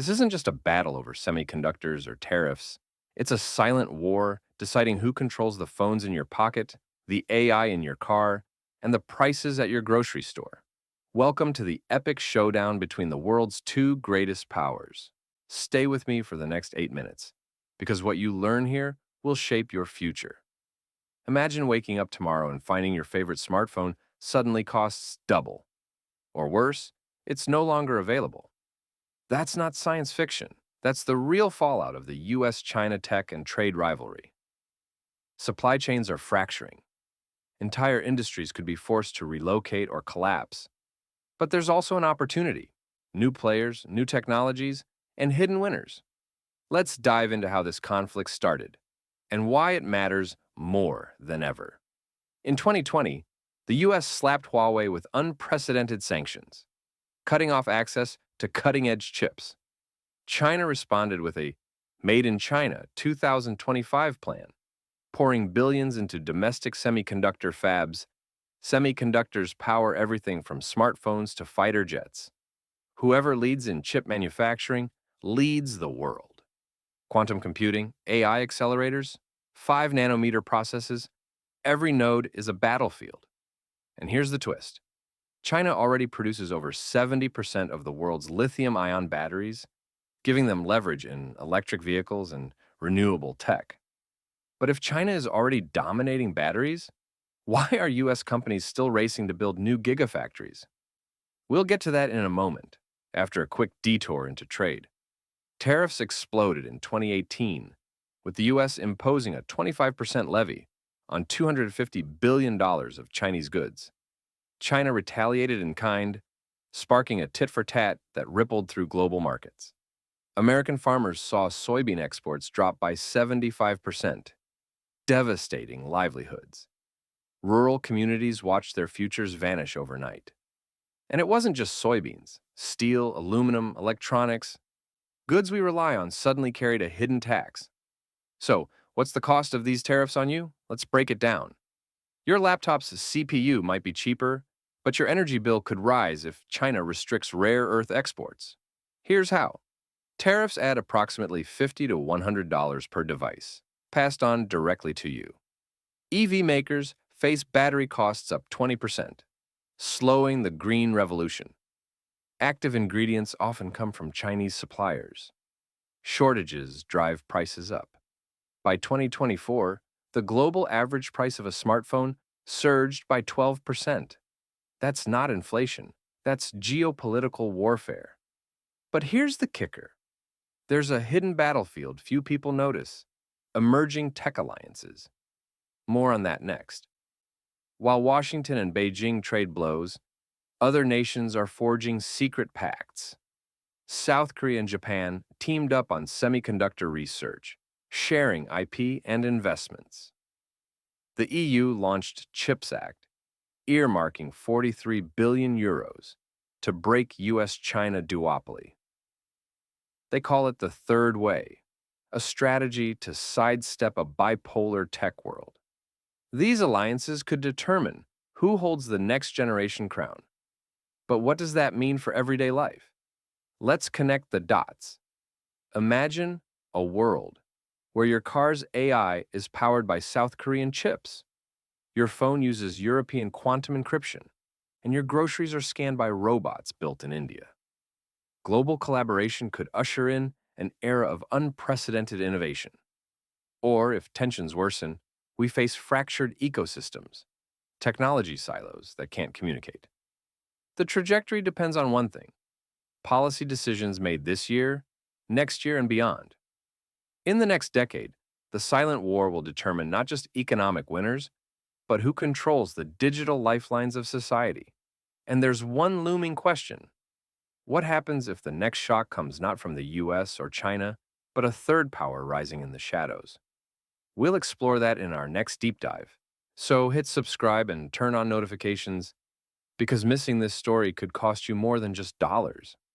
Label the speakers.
Speaker 1: This isn't just a battle over semiconductors or tariffs. It's a silent war deciding who controls the phones in your pocket, the AI in your car, and the prices at your grocery store. Welcome to the epic showdown between the world's two greatest powers. Stay with me for the next 8 minutes, because what you learn here will shape your future. Imagine waking up tomorrow and finding your favorite smartphone suddenly costs double. Or worse, it's no longer available. That's not science fiction. That's the real fallout of the US China tech and trade rivalry. Supply chains are fracturing. Entire industries could be forced to relocate or collapse. But there's also an opportunity: new players, new technologies, and hidden winners. Let's dive into how this conflict started and why it matters more than ever. In 2020, the US slapped Huawei with unprecedented sanctions, cutting off access to cutting edge chips. China responded with a Made in China 2025 plan, pouring billions into domestic semiconductor fabs. Semiconductors power everything from smartphones to fighter jets. Whoever leads in chip manufacturing leads the world. Quantum computing, AI accelerators, 5 nanometer processes, every node is a battlefield. And here's the twist: China already produces over 70% of the world's lithium ion batteries, giving them leverage in electric vehicles and renewable tech. But if China is already dominating batteries, why are US companies still racing to build new gigafactories? We'll get to that in a moment, after a quick detour into trade. Tariffs exploded in 2018, with the US imposing a 25% levy on $250 billion of Chinese goods. China retaliated in kind, sparking a tit-for-tat that rippled through global markets. American farmers saw soybean exports drop by 75%, devastating livelihoods. Rural communities watched their futures vanish overnight. And it wasn't just soybeans. Steel, aluminum, electronics, goods we rely on suddenly carried a hidden tax. So, what's the cost of these tariffs on you? Let's break it down. Your laptop's CPU might be cheaper, but your energy bill could rise if China restricts rare earth exports. Here's how. Tariffs add approximately $50 to $100 per device, passed on directly to you. EV makers face battery costs up 20%, slowing the green revolution. Active ingredients often come from Chinese suppliers. Shortages drive prices up. By 2024, the global average price of a smartphone surged by 12%. That's not inflation. That's geopolitical warfare. But here's the kicker. There's a hidden battlefield few people notice: emerging tech alliances. More on that next. While Washington and Beijing trade blows, other nations are forging secret pacts. South Korea and Japan teamed up on semiconductor research, sharing IP and investments. The EU launched CHIPS Act, earmarking 43 billion euros to break US-China duopoly. They call it the third way, a strategy to sidestep a bipolar tech world. These alliances could determine who holds the next generation crown. But what does that mean for everyday life? Let's connect the dots. Imagine a world where your car's AI is powered by South Korean chips, your phone uses European quantum encryption, and your groceries are scanned by robots built in India. Global collaboration could usher in an era of unprecedented innovation. Or, if tensions worsen, we face fractured ecosystems, technology silos that can't communicate. The trajectory depends on one thing: policy decisions made this year, next year, and beyond. In the next decade, the silent war will determine not just economic winners, but who controls the digital lifelines of society. And there's one looming question: what happens if the next shock comes not from the US or China, but a third power rising in the shadows? We'll explore that in our next deep dive. So hit subscribe and turn on notifications, because missing this story could cost you more than just dollars.